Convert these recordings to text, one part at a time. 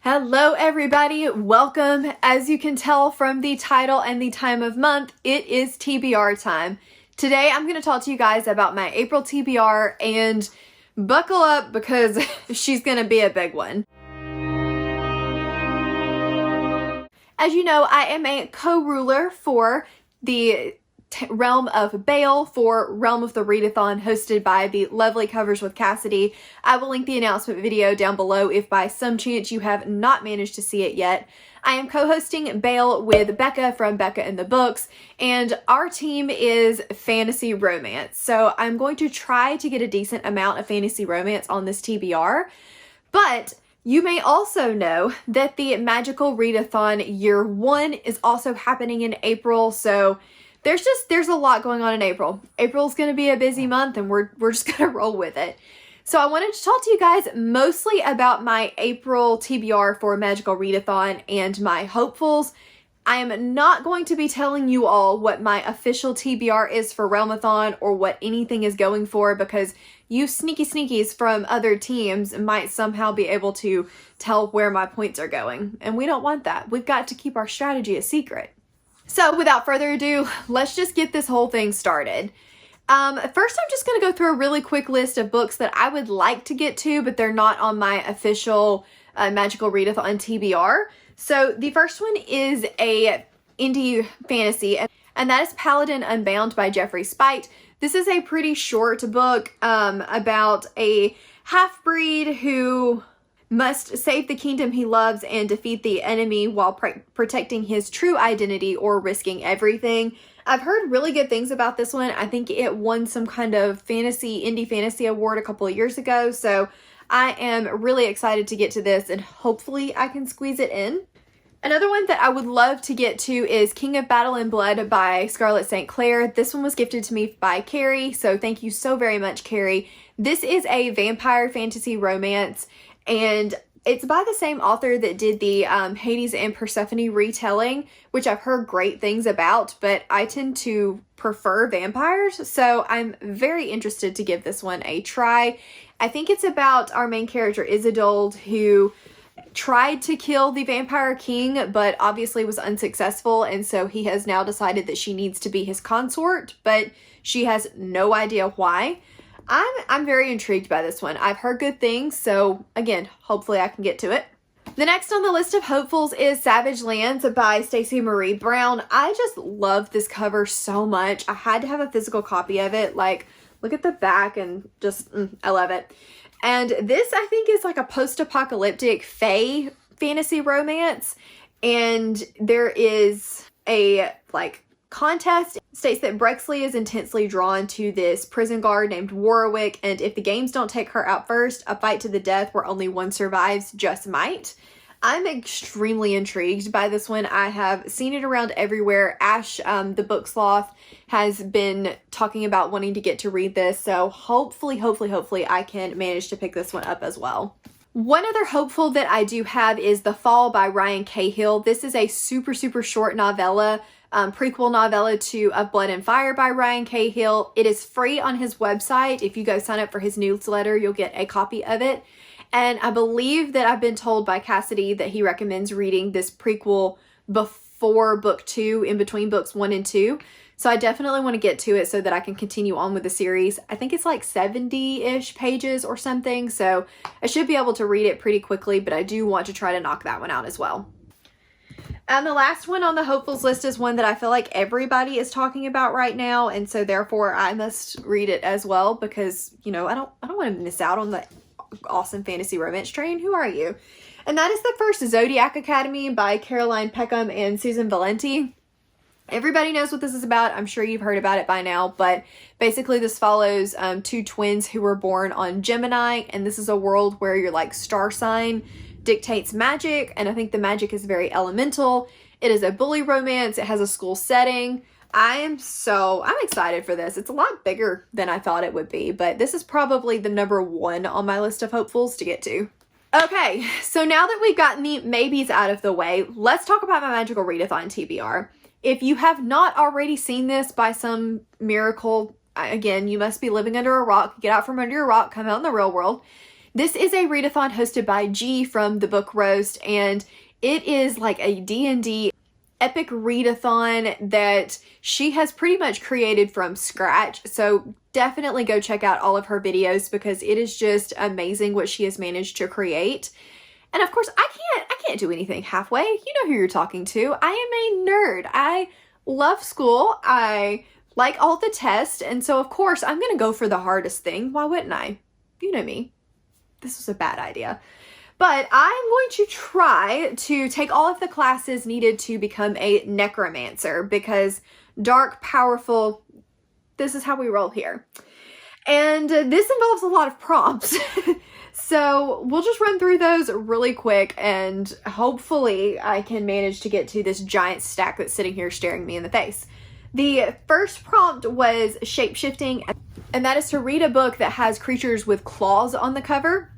Hello everybody, welcome. As you can tell from the title and the time of month, it is TBR time. Today I'm going to talk to you guys about my April TBR, and buckle up because she's going to be a big one. As you know, I am a co-ruler for the Realm of Bale for Realm of the Readathon, hosted by the lovely Covers with Cassidy. I will link the announcement video down below if by some chance you have not managed to see it yet. I am co-hosting Bale with Becca from Becca in the Books, and our team is fantasy romance. So I'm going to try to get a decent amount of fantasy romance on this TBR, but you may also know that the Magical Readathon Year 1 is also happening in April, so there's a lot going on in April. April's going to be a busy month, and we're just going to roll with it. So I wanted to talk to you guys mostly about my April TBR for Magical Readathon and my hopefuls. I am not going to be telling you all what my official TBR is for Realmathon or what anything is going for, because you sneaky sneakies from other teams might somehow be able to tell where my points are going, and we don't want that. We've got to keep our strategy a secret. So without further ado, let's just get this whole thing started. First, I'm just going to go through a really quick list of books that I would like to get to, but they're not on my official Magical Readathon TBR. So the first one is a indie fantasy, and that is Paladin Unbound by Jeffrey Spite. This is a pretty short book about a half-breed who must save the kingdom he loves and defeat the enemy while protecting his true identity or risking everything. I've heard really good things about this one. I think it won some kind of indie fantasy award a couple of years ago, so I am really excited to get to this, and hopefully I can squeeze it in. Another one that I would love to get to is King of Battle and Blood by Scarlett St. Clair. This one was gifted to me by Carrie, so thank you so very much, Carrie. This is a vampire fantasy romance, and it's by the same author that did the Hades and Persephone retelling, which I've heard great things about, but I tend to prefer vampires, so I'm very interested to give this one a try. I think it's about our main character, Isolde, who tried to kill the vampire king, but obviously was unsuccessful, and so he has now decided that she needs to be his consort, but she has no idea why. I'm very intrigued by this one. I've heard good things, so again, hopefully I can get to it. The next on the list of hopefuls is Savage Lands by Stacey Marie Brown. I just love this cover so much. I had to have a physical copy of it. Like, look at the back and just, I love it. And this, I think, is like a post-apocalyptic fae fantasy romance. And there is a, contest. It states that Brexley is intensely drawn to this prison guard named Warwick, and if the games don't take her out first, a fight to the death where only one survives just might. I'm extremely intrigued by this one. I have seen it around everywhere. Ash, the book sloth, has been talking about wanting to get to read this, so hopefully I can manage to pick this one up as well. One other hopeful that I do have is The Fall by Ryan Cahill. This is a super short novella, prequel novella to Of Blood and Fire by Ryan Cahill. It is free on his website. If you go sign up for his newsletter, you'll get a copy of it. And I believe that I've been told by Cassidy that he recommends reading this prequel before book 2, in between books 1 and 2. So I definitely want to get to it so that I can continue on with the series. I think it's like 70-ish pages or something, so I should be able to read it pretty quickly, but I do want to try to knock that one out as well. And the last one on the hopefuls list is one that I feel like everybody is talking about right now, and so therefore I must read it as well, because, you know, I don't want to miss out on the awesome fantasy romance train. Who are you? And that is the first Zodiac Academy by Caroline Peckham and Susan Valenti. Everybody knows what this is about. I'm sure you've heard about it by now, but basically this follows two twins who were born on Gemini, and this is a world where your star sign dictates magic, and I think the magic is very elemental. It is a bully romance. It has a school setting. I'm excited for this. It's a lot bigger than I thought it would be, but this is probably the number 1 on my list of hopefuls to get to. Okay, so now that we've gotten the maybes out of the way, let's talk about my Magical Readathon TBR. If you have not already seen this by some miracle, again, you must be living under a rock. Get out from under your rock, come out in the real world. This is a readathon hosted by G from the Book Roast, and it is like a D&D epic readathon that she has pretty much created from scratch. So definitely go check out all of her videos because it is just amazing what she has managed to create. And of course, I can't do anything halfway. You know who you're talking to. I am a nerd. I love school. I like all the tests. And so of course I'm going to go for the hardest thing. Why wouldn't I? You know me. This was a bad idea. But I'm going to try to take all of the classes needed to become a necromancer because dark, powerful, this is how we roll here. And this involves a lot of prompts. So we'll just run through those really quick and hopefully I can manage to get to this giant stack that's sitting here staring me in the face. The first prompt was shape-shifting, and that is to read a book that has creatures with claws on the cover.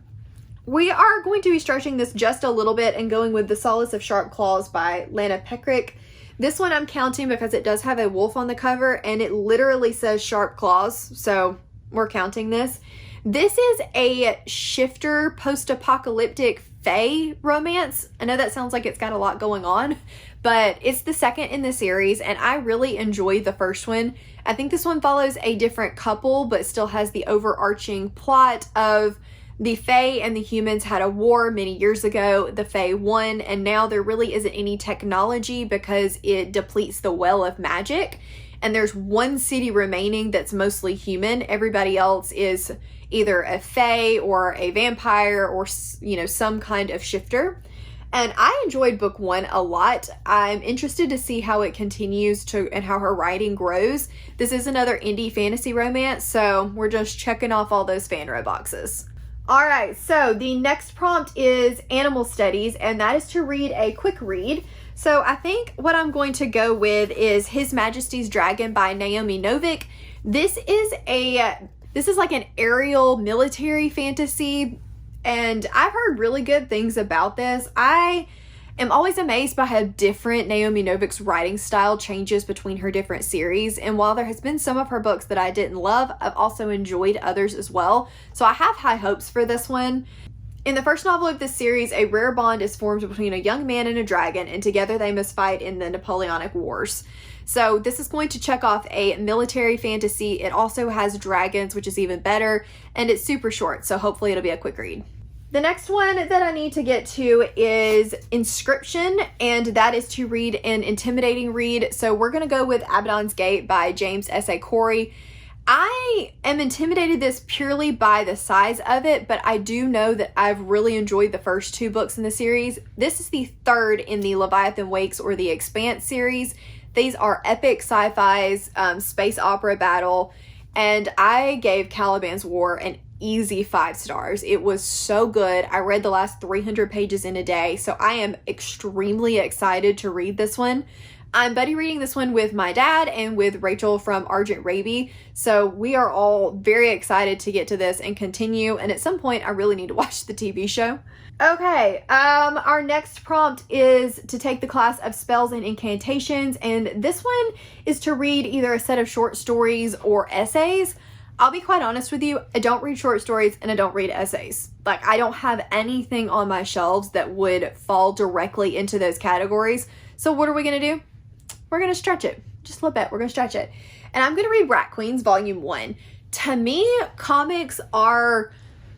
We are going to be stretching this just a little bit and going with The Solace of Sharp Claws by Lana Peckrick. This one I'm counting because it does have a wolf on the cover and it literally says sharp claws, so we're counting this. This is a shifter post-apocalyptic fae romance. I know that sounds like it's got a lot going on, but it's the second in the series and I really enjoyed the first one. I think this one follows a different couple but still has the overarching plot of the fae and the humans had a war many years ago. The fae won and now there really isn't any technology because it depletes the well of magic. And there's one city remaining that's mostly human. Everybody else is either a fae or a vampire or, you know, some kind of shifter. And I enjoyed book one a lot. I'm interested to see how it continues to and how her writing grows. This is another indie fantasy romance, so we're just checking off all those fanro boxes. All right, so the next prompt is animal studies, and that is to read a quick read. So I think what I'm going to go with is His Majesty's Dragon by Naomi Novik. This is like an aerial military fantasy, and I've heard really good things about this. I am always amazed by how different Naomi Novik's writing style changes between her different series. And while there has been some of her books that I didn't love, I've also enjoyed others as well. So I have high hopes for this one. In the first novel of this series, a rare bond is formed between a young man and a dragon, and together they must fight in the Napoleonic Wars. So this is going to check off a military fantasy. It also has dragons, which is even better, and it's super short, so hopefully it'll be a quick read. The next one that I need to get to is Inscription, and that is to read an intimidating read. So we're going to go with Abaddon's Gate by James S.A. Corey. I am intimidated this purely by the size of it, but I do know that I've really enjoyed the first two books in the series. This is the third in the Leviathan Wakes or the Expanse series. These are epic sci-fi's space opera battle, and I gave Caliban's War an easy 5 stars. It was so good. I read the last 300 pages in a day, so I am extremely excited to read this one. I'm buddy reading this one with my dad and with Rachel from Argent Raby, so we are all very excited to get to this and continue, and at some point I really need to watch the TV show. Okay, our next prompt is to take the class of Spells and Incantations, and this one is to read either a set of short stories or essays. I'll be quite honest with you, I don't read short stories and I don't read essays. Like, I don't have anything on my shelves that would fall directly into those categories. So what are we going to do? We're going to stretch it. Just a little bit. We're going to stretch it. And I'm going to read Rat Queens Volume 1. To me, comics are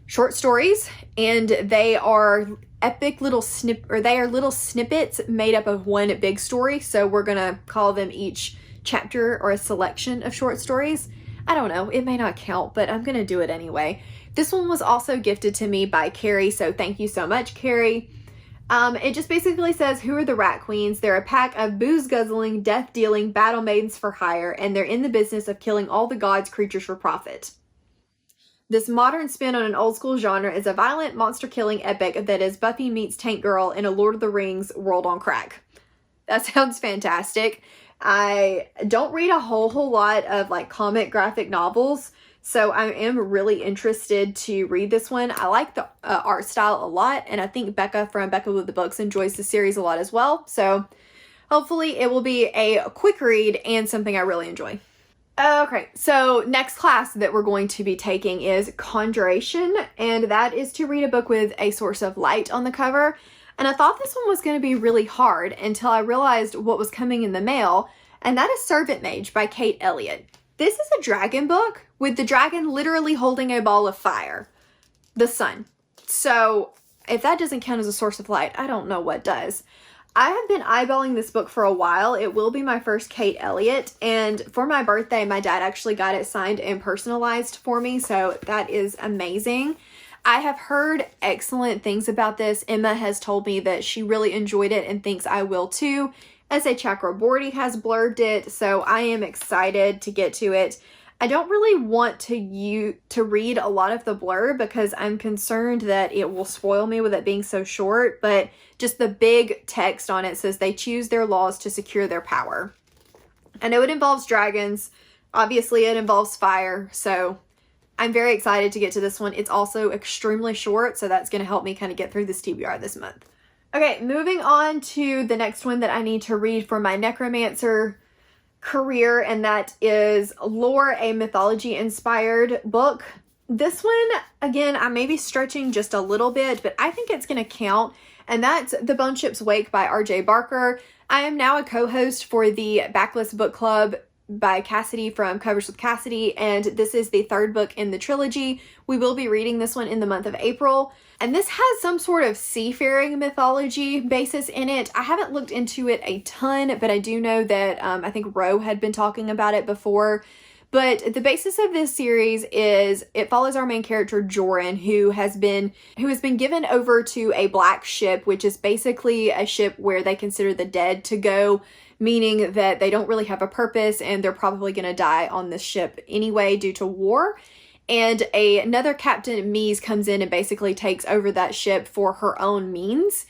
short stories, and they are epic little little snippets made up of one big story. So we're going to call them each chapter or a selection of short stories. I don't know, it may not count, but I'm going to do it anyway. This one was also gifted to me by Carrie, so thank you so much, Carrie. It just basically says, who are the Rat Queens? They're a pack of booze-guzzling, death-dealing battle maidens for hire, and they're in the business of killing all the gods' creatures for profit. This modern spin on an old-school genre is a violent, monster-killing epic that is Buffy meets Tank Girl in a Lord of the Rings world on crack. That sounds fantastic. I don't read a whole lot of like comic graphic novels, so I am really interested to read this one. I like the art style a lot, and I think Becca from Becca with the Books enjoys the series a lot as well. So hopefully it will be a quick read and something I really enjoy. Okay, so next class that we're going to be taking is Conjuration, and that is to read a book with a source of light on the cover. And I thought this one was going to be really hard until I realized what was coming in the mail, and that is Servant Mage by Kate Elliott. This is a dragon book with the dragon literally holding a ball of fire, the sun. So if that doesn't count as a source of light, I don't know what does. I have been eyeballing this book for a while. It will be my first Kate Elliott, and for my birthday, my dad actually got it signed and personalized for me, so that is amazing. I have heard excellent things about this. Emma has told me that she really enjoyed it and thinks I will too. S.A. Chakraborty has blurbed it, so I am excited to get to it. I don't really want to read a lot of the blurb because I'm concerned that it will spoil me with it being so short, but just the big text on it says they choose their laws to secure their power. I know it involves dragons. Obviously, it involves fire, so I'm very excited to get to this one. It's also extremely short, so that's going to help me kind of get through this TBR this month. Okay, moving on to the next one that I need to read for my necromancer career, and that is Lore, a mythology-inspired book. This one, again, I may be stretching just a little bit, but I think it's going to count, and that's The Bone Ship's Wake by R.J. Barker. I am now a co-host for the Backlist Book Club by Cassidy from Covers with Cassidy, and this is the third book in the trilogy. We will be reading this one in the month of April, and this has some sort of seafaring mythology basis in it. I haven't looked into it a ton, but I do know that I think Ro had been talking about it before. But the basis of this series is it follows our main character Joran, who has been given over to a black ship, which is basically a ship where they consider the dead to go, meaning that they don't really have a purpose and they're probably going to die on this ship anyway due to war. And another Captain Mies comes in and basically takes over that ship for her own means.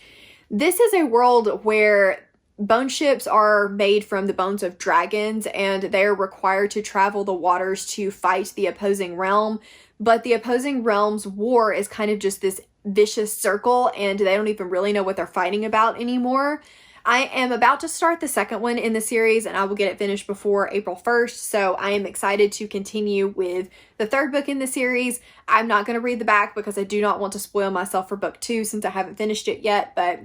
This is a world where bone ships are made from the bones of dragons, and they're required to travel the waters to fight the opposing realm. But the opposing realm's war is kind of just this vicious circle, and they don't even really know what they're fighting about anymore. I am about to start the second one in the series, and I will get it finished before April 1st, so I am excited to continue with the third book in the series. I'm not going to read the back because I do not want to spoil myself for book 2 since I haven't finished it yet, but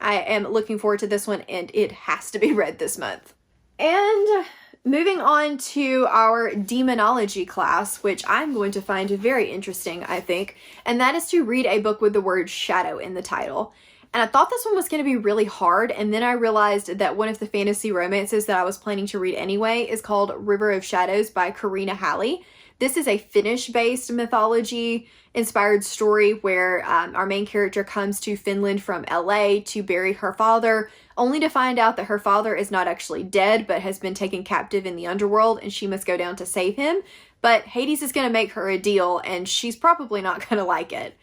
I am looking forward to this one, and it has to be read this month. And moving on to our Demonology class, which I'm going to find very interesting, I think, and that is to read a book with the word shadow in the title. And I thought this one was going to be really hard, and then I realized that one of the fantasy romances that I was planning to read anyway is called River of Shadows by Karina Halley. This is a Finnish-based mythology-inspired story where our main character comes to Finland from LA to bury her father, only to find out that her father is not actually dead, but has been taken captive in the underworld, and she must go down to save him. But Hades is going to make her a deal, and she's probably not going to like it.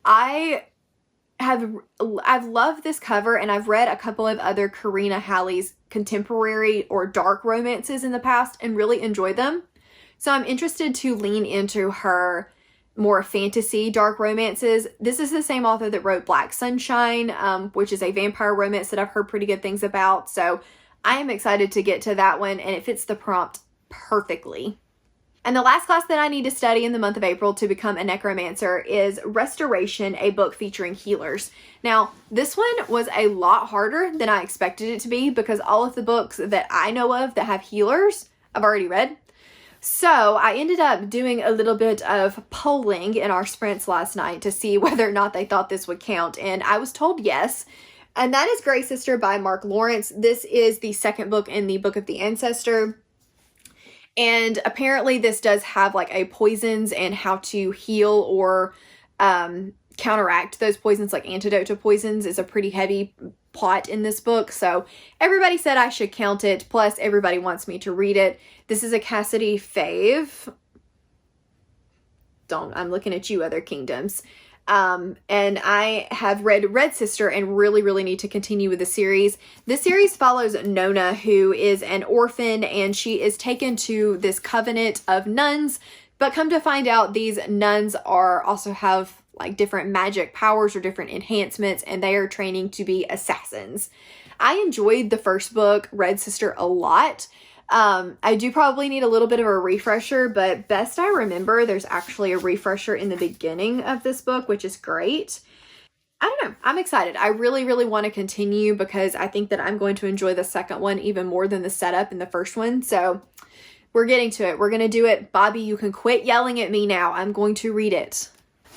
I've loved this cover, and I've read a couple of other Karina Halley's contemporary or dark romances in the past and really enjoyed them. So I'm interested to lean into her more fantasy dark romances. This is the same author that wrote Black Sunshine, which is a vampire romance that I've heard pretty good things about. So I am excited to get to that one, and it fits the prompt perfectly. And the last class that I need to study in the month of April to become a necromancer is Restoration, a book featuring healers. Now, this one was a lot harder than I expected it to be because all of the books that I know of that have healers, I've already read. So I ended up doing a little bit of polling in our sprints last night to see whether or not they thought this would count. And I was told yes. And that is Grey Sister by Mark Lawrence. This is the second book in the Book of the Ancestor. And apparently this does have like a poisons and how to heal or counteract those poisons, like antidote to poisons is a pretty heavy plot in this book. So everybody said I should count it. Plus everybody wants me to read it. This is a Cassidy fave. I'm looking at you, Other Kingdoms. And I have read Red Sister and really need to continue with the series. This series follows Nona, who is an orphan, and she is taken to this covenant of nuns, but come to find out these nuns also have like different magic powers or different enhancements, and they are training to be assassins. I enjoyed the first book, Red Sister, a lot. I do probably need a little bit of a refresher, but best I remember, there's actually a refresher in the beginning of this book, which is great. I don't know. I'm excited. I really, really want to continue because I think that I'm going to enjoy the second one even more than the setup in the first one. So we're getting to it. We're going to do it. Bobby, you can quit yelling at me now. I'm going to read it.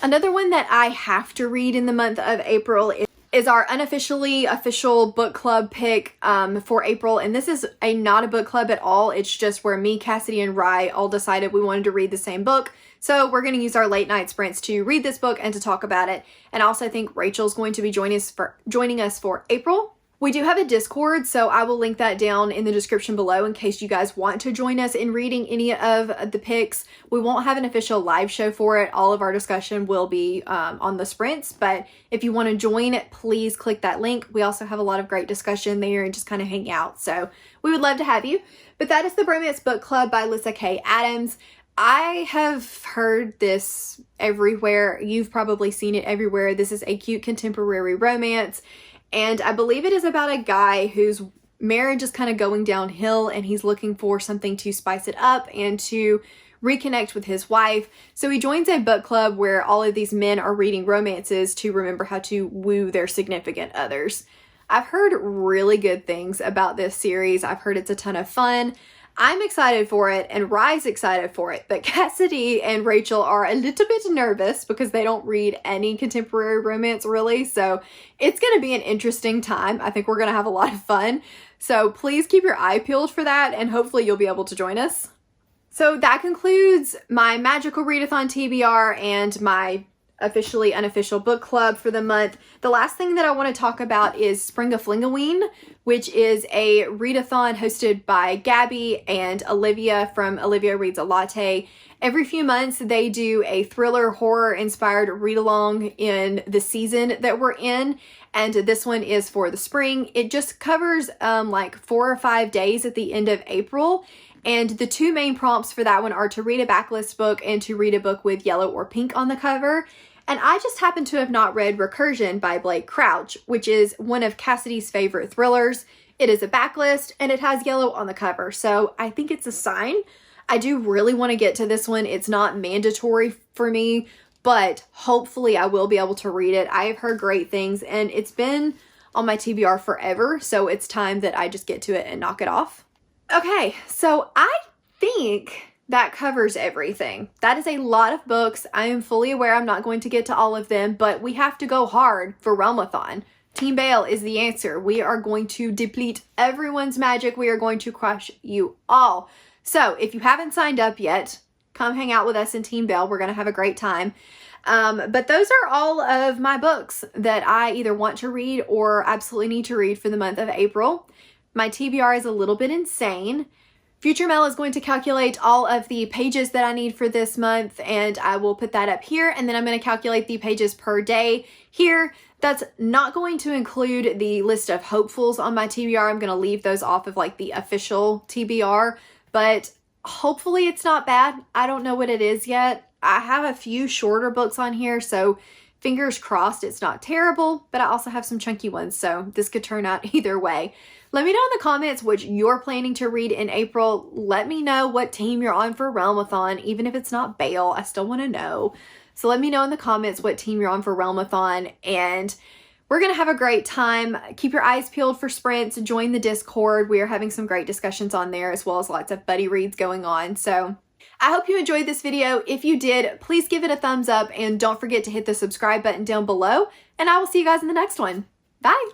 Another one that I have to read in the month of April is our unofficially official book club pick for April. And this is not a book club at all. It's just where me, Cassidy, and Rye all decided we wanted to read the same book. So we're going to use our late night sprints to read this book and to talk about it. And also I think Rachel's going to be joining us for April. We do have a Discord, so I will link that down in the description below in case you guys want to join us in reading any of the picks. We won't have an official live show for it. All of our discussion will be on the sprints, but if you want to join, please click that link. We also have a lot of great discussion there and just kind of hang out, so we would love to have you. But that is the Bromance Book Club by Lyssa Kay Adams. I have heard this everywhere. You've probably seen it everywhere. This is a cute contemporary romance. And I believe it is about a guy whose marriage is kind of going downhill and he's looking for something to spice it up and to reconnect with his wife. So he joins a book club where all of these men are reading romances to remember how to woo their significant others. I've heard really good things about this series. I've heard it's a ton of fun. I'm excited for it and Rye's excited for it, but Cassidy and Rachel are a little bit nervous because they don't read any contemporary romance really, so it's going to be an interesting time. I think we're going to have a lot of fun, so please keep your eye peeled for that and hopefully you'll be able to join us. So that concludes my Magical Readathon TBR and my officially unofficial book club for the month. The last thing that I want to talk about is Spring of Flingaween, which is a readathon hosted by Gabby and Olivia from Olivia Reads a Latte. Every few months they do a thriller horror inspired read along in the season that we're in, and this one is for the spring. It just covers like 4 or 5 days at the end of April. And the two main prompts for that one are to read a backlist book and to read a book with yellow or pink on the cover. And I just happen to have not read Recursion by Blake Crouch, which is one of Cassidy's favorite thrillers. It is a backlist and it has yellow on the cover, so I think it's a sign. I do really want to get to this one. It's not mandatory for me, but hopefully I will be able to read it. I have heard great things and it's been on my TBR forever, so it's time that I just get to it and knock it off. Okay, so I think that covers everything. That is a lot of books. I am fully aware I'm not going to get to all of them, but we have to go hard for Realmathon. Team Bail is the answer. We are going to deplete everyone's magic. We are going to crush you all. So if you haven't signed up yet, come hang out with us in Team Bail. We're going to have a great time. But those are all of my books that I either want to read or absolutely need to read for the month of April. My TBR is a little bit insane. Future Mel is going to calculate all of the pages that I need for this month, and I will put that up here, and then I'm going to calculate the pages per day here. That's not going to include the list of hopefuls on my TBR. I'm going to leave those off of like the official TBR, but hopefully it's not bad. I don't know what it is yet. I have a few shorter books on here, so fingers crossed it's not terrible, but I also have some chunky ones, so this could turn out either way. Let me know in the comments what you're planning to read in April. Let me know what team you're on for Realmathon, even if it's not Bail. I still want to know. So let me know in the comments what team you're on for Realmathon, and we're going to have a great time. Keep your eyes peeled for sprints. Join the Discord. We are having some great discussions on there, as well as lots of buddy reads going on. So I hope you enjoyed this video. If you did, please give it a thumbs up and don't forget to hit the subscribe button down below, and I will see you guys in the next one. Bye.